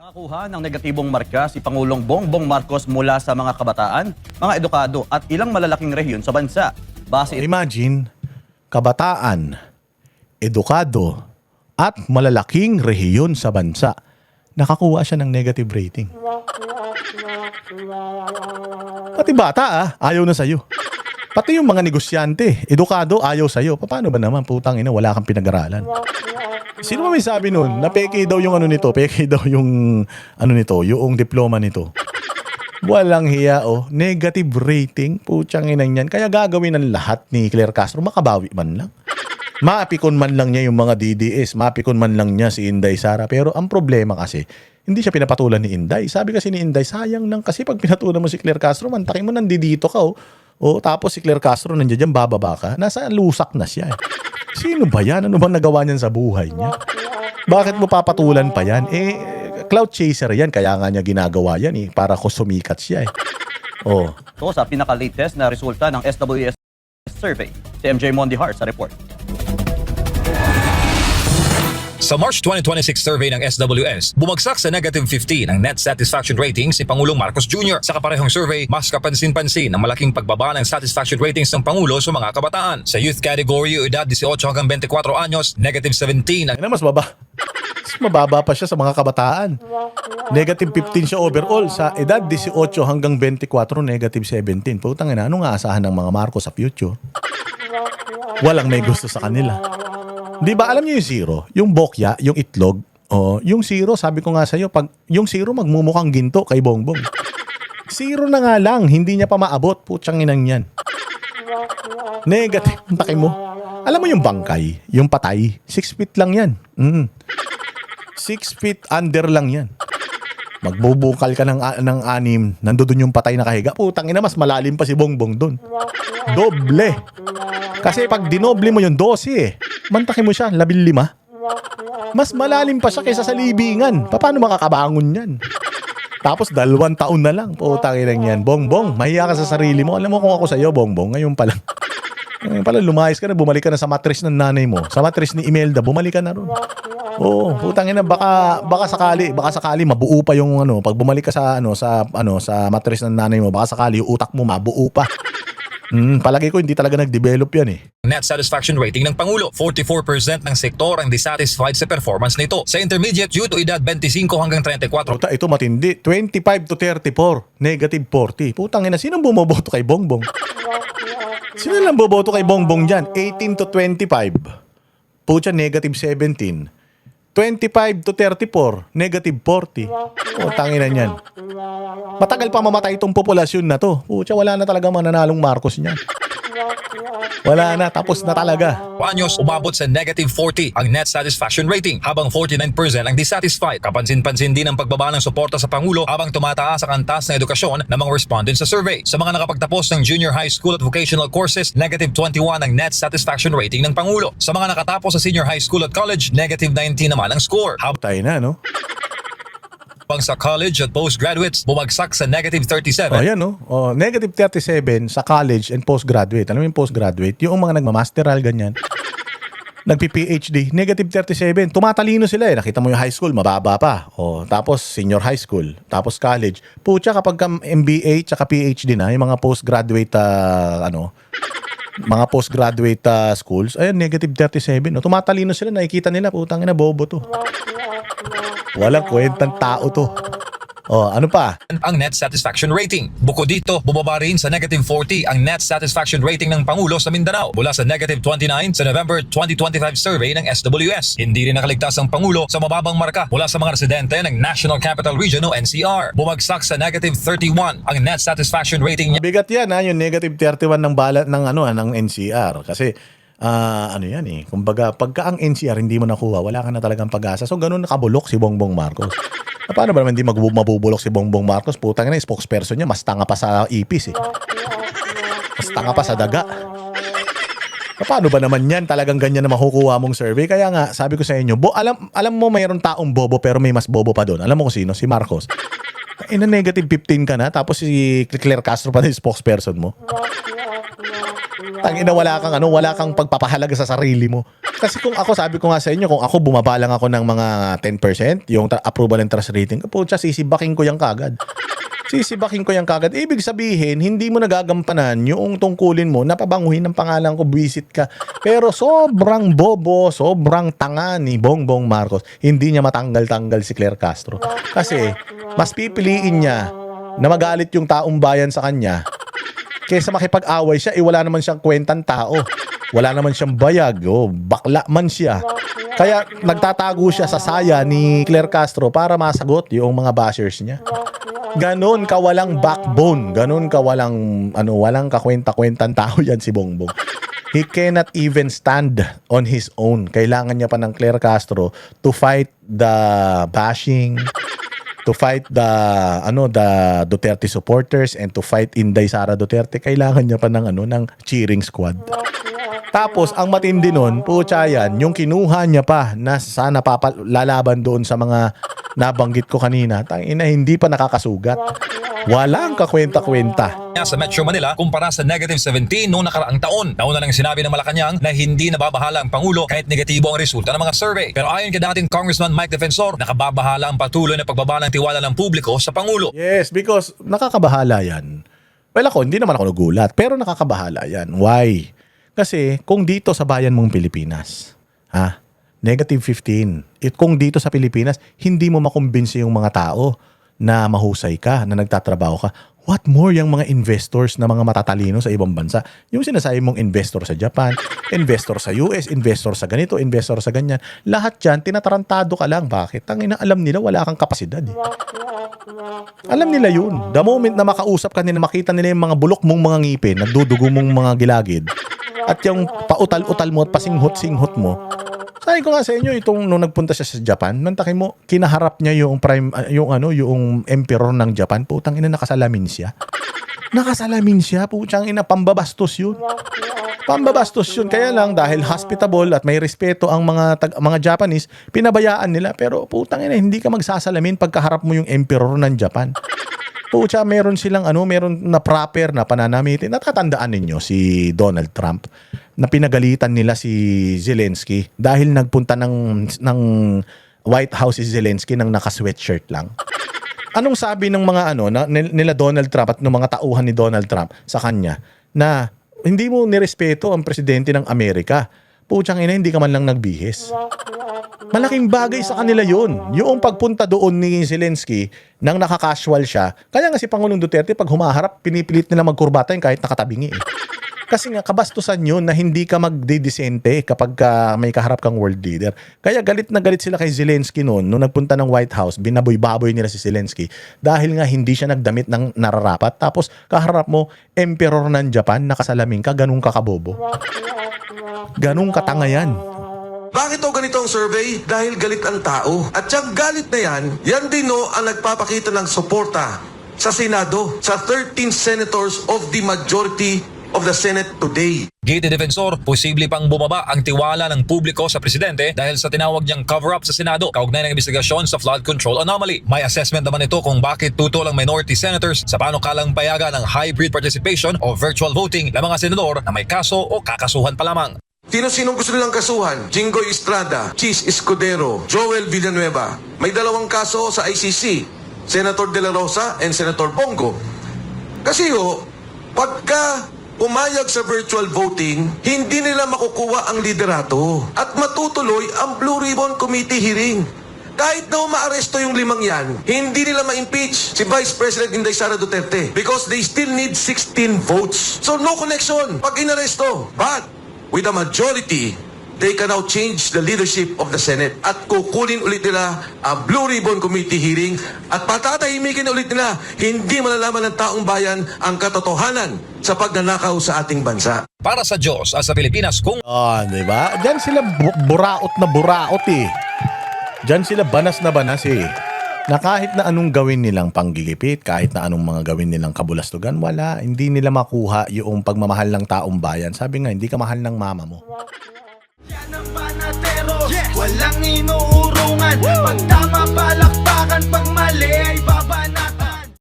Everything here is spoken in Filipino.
Nakakuha ng negatibong marka si Pangulong Bongbong Marcos mula sa mga kabataan, mga edukado at ilang malalaking rehiyon sa bansa. Base Imagine, kabataan, edukado, at malalaking rehiyon sa bansa. Nakakuha siya ng negative rating. Pati bata ayaw na sa'yo. Pati yung mga negosyante, edukado, ayaw sa'yo. Paano ba naman, putang ina, wala kang pinag-aralan? Sino ba may sabi nun? Na peke daw yung ano nito, peke daw yung ano nito, yung diploma nito. Walang hiya negative rating, putyang inang yan. Kaya gagawin ng lahat ni Claire Castro, makabawi man lang. Maapikon man lang niya yung mga DDS, maapikon man lang niya si Inday Sara. Pero ang problema kasi, hindi siya pinapatulan ni Inday. Sabi kasi ni Inday, sayang lang kasi pag pinatulan mo si Claire Castro, mantakin mo nandito ka tapos si Claire Castro nandiyan dyan, bababa ka. Nasa lusak na siya. Sino ba yan? Ano bang nagawa niyan sa buhay niya? Bakit mo papatulan pa yan? Cloud chaser yan. Kaya nga niya ginagawa yan para ko sumikat siya ito sa pinaka-latest na resulta ng SWS survey. Si MJ Mondihar sa report. Sa March 2026 survey ng SWS, bumagsak sa negative 15 ang net satisfaction ratings ni Pangulong Marcos Jr. Sa kaparehong survey, mas kapansin-pansin ang malaking pagbaba ng satisfaction ratings ng Pangulo sa mga kabataan. Sa youth category, edad 18 hanggang 24 anyos, negative 17 ang mas mababa pa siya sa mga kabataan. Negative 15 siya overall. Sa edad 18 hanggang 24, negative 17. Putang ina, ano nga asahan ng mga Marcos sa future? Walang may gusto sa kanila. Di ba alam niyo yung zero? Yung bokya, yung itlog, yung zero, sabi ko nga sa'yo, pag yung zero magmumukhang ginto kay Bongbong. Zero na nga lang, hindi niya pa maabot, putyang inang yan. Negative, taki mo. Alam mo yung bangkay, yung patay, 6 feet lang yan. 6 feet under lang yan. Magbubukal ka ng 6, nandoon yung patay na kahiga. Putang ina, mas malalim pa si Bongbong doon. Doble. Kasi pag dinoble mo yung 12 mantakin mo siya, 15. Mas malalim pa siya kaysa sa libingan. Paano makakabangon yan? Tapos 2 taon na lang. Putang ina yan. Bongbong, mahiya ka sa sarili mo. Alam mo kung ako sa'yo, Bongbong, ngayon pa lang. Ngayon pala, lumayas ka na, bumalik ka na sa mattress ng nanay mo. Sa mattress ni Imelda, bumalik ka na ron. Putang ina, baka sakali mabuo pa yung pag bumalik ka sa sa mattress ng nanay mo, baka sakali yung utak mo mabuo pa. Palagi ko hindi talaga nag-develop yan net satisfaction rating ng Pangulo. 44% ng sektor ang dissatisfied sa performance nito. Sa intermediate youth o edad 25 hanggang 34. Ito matindi. 25 to 34, negative 40. Putang ina, sinong bumoboto kay Bongbong? Sino lang boboto kay Bongbong dyan? 18 to 25. Pucha, negative 17. 25 to 34, negative 40. Tangina niyan. Matagal pa mamatay itong populasyon na to. Pucha, wala na talaga mananalong Marcos niyan. Wala na, tapos na talaga. Anyos, umabot sa negative 40 ang net satisfaction rating, habang 49% ang dissatisfied. Kapansin-pansin din ang pagbaba ng suporta sa Pangulo habang tumataas ang antas ng edukasyon ng mga respondents sa survey. Sa mga nakapagtapos ng junior high school at vocational courses, negative 21 ang net satisfaction rating ng Pangulo. Sa mga nakatapos sa senior high school at college, negative 19 naman ang score. Tayo na, no? Habang sa college at postgraduates, bumagsak sa negative 37. Ayan, no? Negative 37 sa college and postgraduate. Alam mo yung postgraduate? Yung mga nagmamasteral, ganyan. Nagpi-PhD, negative 37. Tumatalino sila Nakita mo yung high school, mababa pa. Tapos senior high school, tapos college. Pucha, kapag MBA tsaka PhD na, yung mga postgraduate, mga postgraduate schools, ayan, negative 37. Tumatalino sila, nakikita nila, putang ina, bobo to. Walang kwentang tao to. Ano pa? Ang net satisfaction rating. Bukod dito, bumaba rin sa negative 40 ang net satisfaction rating ng Pangulo sa Mindanao mula sa negative 29 sa November 2025 survey ng SWS. Hindi rin nakaligtas ang Pangulo sa mababang marka mula sa mga residente ng National Capital Region o NCR. Bumagsak sa negative 31 ang net satisfaction rating niya. Bigat yan yung negative 31 ng balat ng ng NCR kasi kumbaga pagka ang NCR hindi mo nakuha, wala ka na talagang pag-asa. So ganun nakabulok si Bongbong Marcos. Paano ba naman hindi mabubulok si Bongbong Marcos? Putang ina, spokesperson niya mas tanga pa sa ipis Mas tanga pa sa daga. Paano ba naman yan? Talagang ganyan na makukuha mong survey. Kaya nga, sabi ko sa inyo, alam mo mayroon taong bobo pero may mas bobo pa doon. Alam mo kung sino? Si Marcos. Negative 15 ka na tapos si Claire Castro pa na yung spokesperson mo. Tangina, wala kang pagpapahalaga sa sarili mo. Kasi kung ako, sabi ko nga sa inyo, kung ako bumaba lang ako ng mga 10%, yung approval and trust rating, pucha, sisibaking ko yan kagad. Ibig sabihin, hindi mo nagagampanan yung tungkulin mo na pabanguhin ng pangalan ko, visit ka. Pero sobrang bobo, sobrang tanga ni Bongbong Marcos. Hindi niya matanggal-tanggal si Claire Castro. Kasi, mas pipiliin niya na magalit yung taong bayan sa kanya kaysa makipag-away siya, wala naman siyang kwentang tao. Wala naman siyang bayag. Bakla man siya. Kaya nagtatago siya sa saya ni Claire Castro para masagot yung mga bashers niya. Ganon ka walang backbone. Ganon ka walang kakwenta-kwentang tao yan si Bongbong. He cannot even stand on his own. Kailangan niya pa ng Claire Castro to fight the bashing, to fight the Duterte supporters, and to fight Inday Sara Duterte. Kailangan niya pa ng cheering squad. Tapos ang matindi nun, pucha yan, yung kinuha niya pa na sana lalaban doon sa mga nabanggit ko kanina, tangina, hindi pa nakakasugat. Walang kakwenta-kwenta. Sa Metro Manila kumpara sa -17 noong nakaraang taon. Nauna nang sinabi ng Malacanang na hindi nababahala ang Pangulo kahit negatibo ang resulta ng mga survey. Pero ayon kay dating Congressman Mike Defensor, nakababahala ang patuloy na pagbaba ng tiwala ng publiko sa Pangulo. Yes, because nakakabahala yan. Well, hindi naman ako nagulat, pero nakakabahala yan. Why? Kasi kung dito sa bayan mong Pilipinas, -15. Kung dito sa Pilipinas, hindi mo makumbinsi yung mga tao na mahusay ka, na nagtatrabaho ka. What more yung mga investors na mga matatalino sa ibang bansa? Yung sinasabi mong investor sa Japan, investor sa US, investor sa ganito, investor sa ganyan. Lahat yan, tinatarantado ka lang. Bakit? Tangina, alam nila wala kang kapasidad. Alam nila yun. The moment na makausap ka nila, makita nila yung mga bulok mong mga ngipin, nagdudugo mong mga gilagid, at yung pautal-utal mo at pasinghot-singhot mo. Sabi ko nga sa inyo, nung nagpunta siya sa Japan, nantakin mo, kinaharap niya yung yung emperor ng Japan, putang ina, nakasalamin siya. Putang ina, pambabastos yun. Kaya lang, dahil hospitable at may respeto ang mga Japanese, pinabayaan nila. Pero putang ina, hindi ka magsasalamin pagkaharap mo yung emperor ng Japan. Pucha, meron silang meron na proper na pananamitin. Natatandaan ninyo si Donald Trump na pinagalitan nila si Zelensky dahil nagpunta ng White House si Zelensky nang naka-sweatshirt lang. Anong sabi ng mga nila Donald Trump at ng mga tauhan ni Donald Trump sa kanya na hindi mo nirespeto ang presidente ng Amerika. Puchang ina, hindi ka man lang nagbihis. Malaking bagay sa kanila yun. Yung pagpunta doon ni Zelensky nang nakakasual siya. Kaya nga si Pangulong Duterte pag humaharap, pinipilit nila magkurbata kahit nakatabingi. Kasi nga kabastusan yun na hindi ka magdidesente kapag may kaharap kang world leader. Kaya galit na galit sila kay Zelensky noon. Nung nagpunta ng White House, binaboy-baboy nila si Zelensky dahil nga hindi siya nagdamit ng nararapat. Tapos kaharap mo, emperor ng Japan, nakasalamin ka, ganun ka kabobo. Ganun katanga yan. Bakit ganito ang survey? Dahil galit ang tao. At yung galit na yan din ang nagpapakita ng suporta sa Senado, sa 13 senators of the majority of the Senate today. Gate Defensor, posible pang bumaba ang tiwala ng publiko sa presidente dahil sa tinawag niyang cover-up sa Senado kaugnay ng investigasyon sa flood control anomaly. May assessment naman ito kung bakit tutol ang minority senators sa panukalang payagan ng hybrid participation o virtual voting ng mga senador na may kaso o kakasuhan pa lamang. Sino-sinong gusto nilang kasuhan? Jinggoy Estrada, Chis Escudero, Joel Villanueva. May 2 kaso sa ICC, Senator De La Rosa and Senator Bongo. Kasi pagka pumayag sa virtual voting, hindi nila makukuha ang liderato at matutuloy ang Blue Ribbon Committee hearing. Kahit na umaaresto yung 5 yan, hindi nila ma-impeach si Vice President Inday Sara Duterte because they still need 16 votes. So no connection pag inaresto. But with a majority, they can now change the leadership of the Senate at kukunin ulit nila ang Blue Ribbon Committee hearing at patatahimikin ulit nila, hindi malalaman ng taong bayan ang katotohanan sa pagnanakaw sa ating bansa. Para sa Diyos at sa Pilipinas kung Diba? Diyan sila buraot eh. Diyan sila banas na banas eh. Na kahit na anong gawin nilang panggigipit, kahit na anong mga gawin nilang kabulastugan, wala. Hindi nila makuha yung pagmamahal ng taong bayan. Sabi nga, hindi ka mahal ng mama mo. Yan ang panatero, walang inuurungan. Pag tama palakpakan, pag mali ay